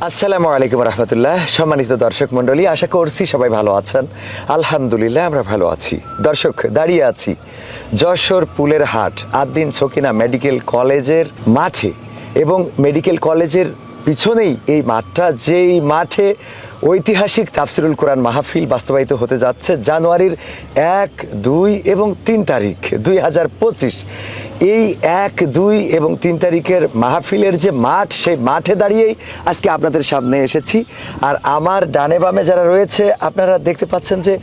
আসসালামু আলাইকুম রহমতুল্লাহ। সম্মানিত দর্শক মণ্ডলী, আশা করছি সবাই ভালো আছেন। আলহামদুলিল্লাহ আমরা ভালো আছি। দর্শক, দাঁড়িয়ে আছি যশোর পুলের হাট আদ্দিন সকিনা মেডিকেল কলেজের মাঠে, এবং মেডিকেল কলেজের পিছনেই এই মাঠটা, যেই মাঠে ঐতিহাসিক তাফসিরুল কোরআন মাহফিল বাস্তবায়িত হতে যাচ্ছে জানুয়ারির 1, 2 এবং 3 তারিখ 2025। এই 1, 2 এবং 3 তারিখের মাহফিলের যে মাঠ, সেই মাঠে দাঁড়িয়েই আজকে আপনাদের সামনে এসেছি। আর আমার ডানে বামে যারা রয়েছে আপনারা দেখতে পাচ্ছেন যে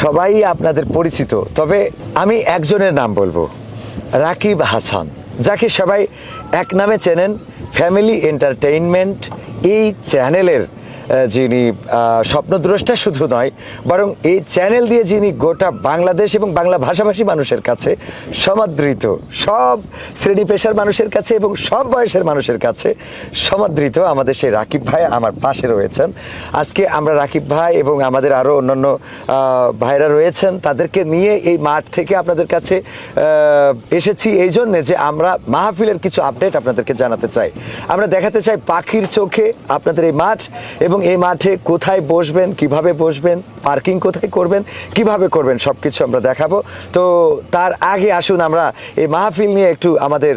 সবাই আপনাদের পরিচিত, তবে আমি একজনের নাম বলবো, রাকিব হাসান, যাকে সবাই এক নামে চেনেন, ফ্যামিলি এন্টারটেইনমেন্ট এই চ্যানেলের যিনি স্বপ্নদ্রষ্টা শুধু নয়, বরং এই চ্যানেল দিয়ে যিনি গোটা বাংলাদেশ এবং বাংলা ভাষাভাষী মানুষের কাছে সমাদৃত, সব শ্রেণী পেশার মানুষের কাছে এবং সব বয়সের মানুষের কাছে সমাদৃত, আমাদের সেই রাকিব ভাই আমার পাশে রয়েছেন। আজকে আমরা রাকিব ভাই এবং আমাদের আরও অন্যান্য ভাইরা রয়েছেন, তাদেরকে নিয়ে এই মাঠ থেকে আপনাদের কাছে এসেছি এই জন্যে যে আমরা মাহফিলের কিছু আপডেট আপনাদেরকে জানাতে চাই। আমরা দেখাতে চাই পাখির চোখে আপনাদের এই মাঠ, এবং এই মাঠে কোথায় বসবেন, কিভাবে বসবেন, পার্কিং কোথায় করবেন, কিভাবে করবেন, সব কিছু আমরা দেখাবো। তো তার আগে আসুন আমরা এই মাহফিল নিয়ে একটু আমাদের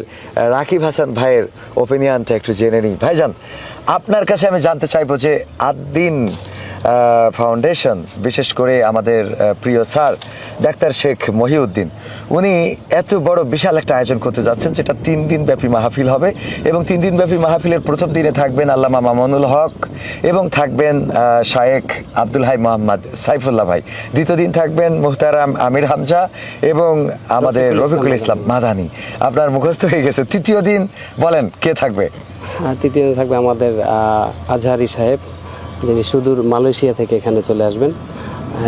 রাকিব হাসান ভাইয়ের ওপিনিয়নটা একটু জেনে নিই। ভাইজান, আপনার কাছে আমি জানতে চাইবো যে আদ্দিন ফাউন্ডেশন, বিশেষ করে আমাদের প্রিয় স্যার ডাক্তার শেখ মহিউদ্দিন, উনি এত বড় বিশাল একটা আয়োজন করতে যাচ্ছেন, যেটা 3 দিন ব্যাপী মাহফিল হবে। এবং 3 দিন ব্যাপী মাহফিলের প্রথম দিনে থাকবেন আল্লামা মামুনুল হক এবং থাকবেন শায়েখ আব্দুল হাই মোহাম্মদ সাইফুল্লাহ ভাই। দ্বিতীয় দিন থাকবেন মুহতারাম আমির হামজা এবং আমাদের রফিকুল ইসলাম মাদানী। আপনার মুখস্থ হয়ে গেছে। তৃতীয় দিন বলেন কে থাকবে? তৃতীয় দিন থাকবে আমাদের আজহারি সাহেব, যিনি সুদূর মালয়েশিয়া থেকে এখানে চলে আসবেন।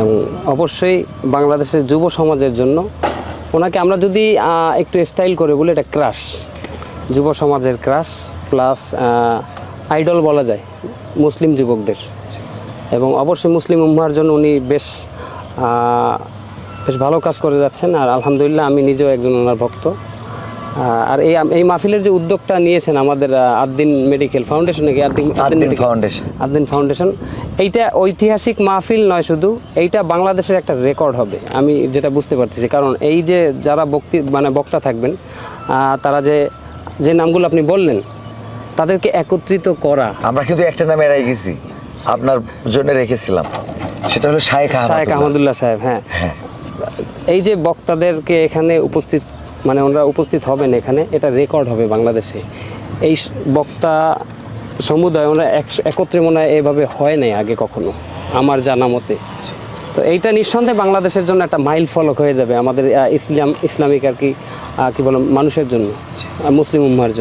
এবং অবশ্যই বাংলাদেশের যুব সমাজের জন্য ওনাকে আমরা যদি একটু স্টাইল করে বলি, এটা ক্রাশ, যুব সমাজের ক্রাশ প্লাস আইডল বলা যায় মুসলিম যুবকদের। এবং অবশ্যই মুসলিম উম্মার জন্য উনি বেশ ভালো কাজ করে যাচ্ছেন। আর আলহামদুলিল্লাহ আমি নিজেও একজন ওনার ভক্ত। আর এই মাহফিলের যে উদ্যোগটা নিয়েছেন আমাদের Ad-din medical foundation, Ad-din foundation, এইটা ঐতিহাসিক মাহফিল নয় শুধু, এইটা বাংলাদেশের একটা রেকর্ড হবে, আমি যেটা বুঝতে পারতেছি। কারণ এই যে যারা বক্তা থাকবেন, তারা যে নামগুলো আপনি বললেন, তাদেরকে একত্রিত করা। আমরা কিন্তু একটা নামে এড়াই গেছি, আপনার জন্য রেখেছিলাম, সেটা হলো শায়েখ আহমদুল্লাহ সাহেব। হ্যাঁ, এই যে বক্তাদেরকে এখানে ওনারা উপস্থিত হবেন এখানে, এটা রেকর্ড হবে বাংলাদেশে। এই বক্তা সমুদায় ওনারা একত্রে মনে হয় এভাবে হয় নাই আগে কখনো, আমার জানা মতে। তো এইটা নিঃসন্দেহে বাংলাদেশের জন্য একটা মাইল ফলক হয়ে যাবে আমাদের ইসলামিক আর কি বলো মানুষের জন্য, মুসলিম উম্মার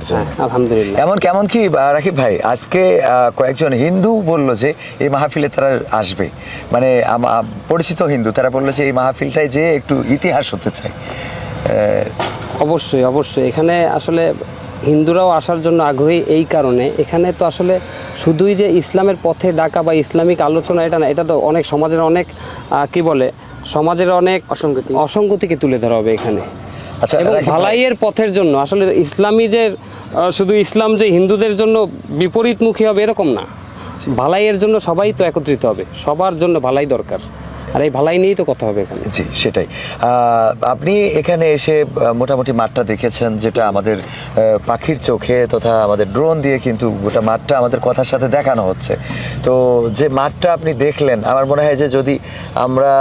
জন্য। আলহামদুলিল্লাহ। কেমন কি রাকিব ভাই, আজকে কয়েকজন হিন্দু বললো যে এই মাহফিলে তারা আসবে, মানে পরিচিত হিন্দু, তারা বললো যে এই মাহফিলটায় যে একটু ইতিহাস হতে চায়। অবশ্যই এখানে আসলে হিন্দুরাও আসার জন্য আগ্রহী এই কারণে, এখানে তো আসলে শুধুই যে ইসলামের পথে ডাকা বা ইসলামিক আলোচনা এটা না, এটা তো অনেক সমাজের অনেক সমাজের অনেক অসঙ্গতিকে তুলে ধরা হবে এখানে। আচ্ছা, এবং ভালাইয়ের পথের জন্য আসলে ইসলামী যে শুধু ইসলাম যে হিন্দুদের জন্য বিপরীতমুখী হবে এরকম না, ভালাইয়ের জন্য সবাই তো একত্রিত হবে, সবার জন্য ভালাই দরকার। আর এই ভালাই নিয়েই তো কথা হবে এখানে। জি, সেটাই। আপনি এখানে এসে মোটামুটি মাঠটা দেখেছেন, যেটা আমাদের পাখির চোখে তথা আমাদের ড্রোন দিয়ে কিন্তু গোটা মাঠটা আমাদের কথার সাথে দেখানো হচ্ছে। তো যে মাঠটা আপনি দেখলেন, আমার মনে হয় যে যদি আমরা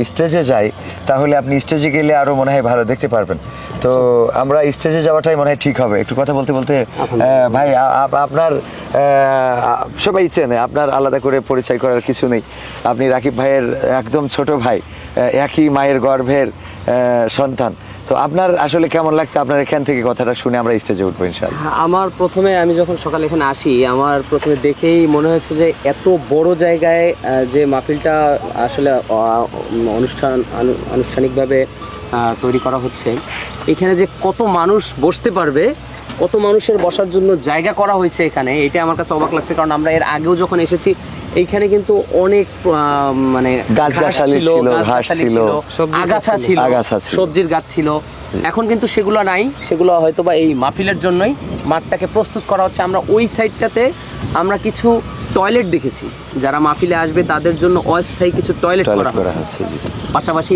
স্টেজে যাই, তাহলে আপনি স্টেজে গেলে আরও মনে হয় ভালো দেখতে পারবেন। তো আমরা স্টেজে যাওয়াটাই মনে হয় ঠিক হবে। একটু কথা বলতে ভাই, আপনার সবাই চেনে, আপনার আলাদা করে পরিচয় করার কিছু নেই। আপনি রাকিব ভাইয়ের একদম ছোট ভাই, একই মায়ের গর্ভের সন্তান। তো আপনার আসলে কেমন লাগছে আপনার এখান থেকে কথাটা শুনে আমরা স্টেজে উঠবো ইনশাআল্লাহ? আমি যখন সকালে এখানে আসি, আমার প্রথমে দেখেই মনে হয়েছে যে এত বড় জায়গায় যে মাহফিলটা আসলে আনুষ্ঠানিকভাবে তৈরি করা হচ্ছে, এখানে যে কত মানুষ বসতে পারবে, কত মানুষের বসার জন্য জায়গা করা হয়েছে এখানে, এটা আমার কাছে অবাক লাগছে। কারণ আমরা এর আগেও যখন এসেছি এইখানে কিন্তু অনেক মানে গাছগাছালি ছিল, আগাছা ছিল, সবজির গাছ ছিল। এখন কিন্তু সেগুলো নাই, সেগুলো হয়তো বা এই মাহফিলের জন্যই মাঠটাকে প্রস্তুত করা হচ্ছে। আমরা ওই সাইডটাতে আমরা কিছু টয়লেট দেখেছি, যারা মাহফিলে আসবে তাদের জন্য অস্থায়ী কিছু টয়লেট করা টয়লেট করা হচ্ছে। হচ্ছে, জি। পাশাপাশি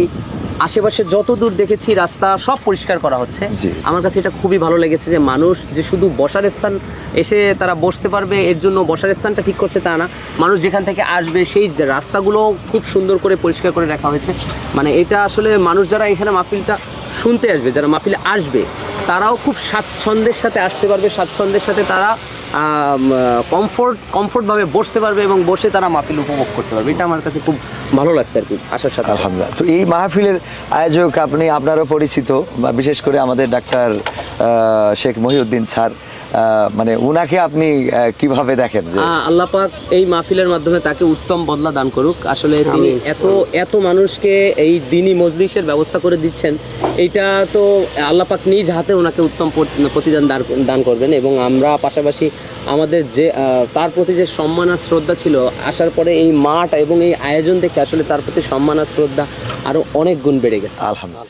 আশেপাশে যত দূর দেখেছি রাস্তা সব পরিষ্কার করা হচ্ছে। জি। আমার কাছে এটা খুবই ভালো লেগেছে যে মানুষ যে শুধু বসার স্থান এসে তারা বসতে পারবে এর জন্য বসার স্থানটা ঠিক করছে তা না, মানুষ যেখান থেকে আসবে সেই যে রাস্তাগুলো খুব সুন্দর করে পরিষ্কার করে রাখা হয়েছে। মানে এটা আসলে মানুষ যারা এখানে মাহফিলটা শুনতে আসবে, যারা মাহফিলে আসবে, তারাও খুব স্বাচ্ছন্দ্যের সাথে আসতে পারবে, স্বাচ্ছন্দ্যের সাথে তারা কমফোর্টভাবে বসতে পারবে এবং বসে তারা মাহফিল উপভোগ করতে পারবে। এটা আমার কাছে খুব ভালো লাগছে আর কি আসার সাথে। আলহামদুলিল্লাহ। তো এই মাহফিলের আয়োজক আপনি, আপনারও পরিচিত, বা বিশেষ করে আমাদের ডাক্তার শেখ মহিউদ্দিন স্যার, মানে উনাকে আপনি কিভাবে দেখেন? যে আল্লাহ পাক এই মাহফিলের মাধ্যমে তাকে উত্তম বদলা দান করুক। আসলে তিনি এত মানুষকে এই দিনী মজলিসের ব্যবস্থা করে দিচ্ছেন, এইটা তো আল্লাহ পাক নিজ হাতে ওনাকে উত্তম প্রতিদান দান করবেন। এবং আমরা পাশাপাশি আমাদের যে তার প্রতি যে সম্মান আর শ্রদ্ধা ছিল, আসার পরে এই মাঠ এবং এই আয়োজন দেখে আসলে তার প্রতি সম্মান আর শ্রদ্ধা আরো অনেক গুণ বেড়ে গেছে। আলহামদুলিল্লাহ।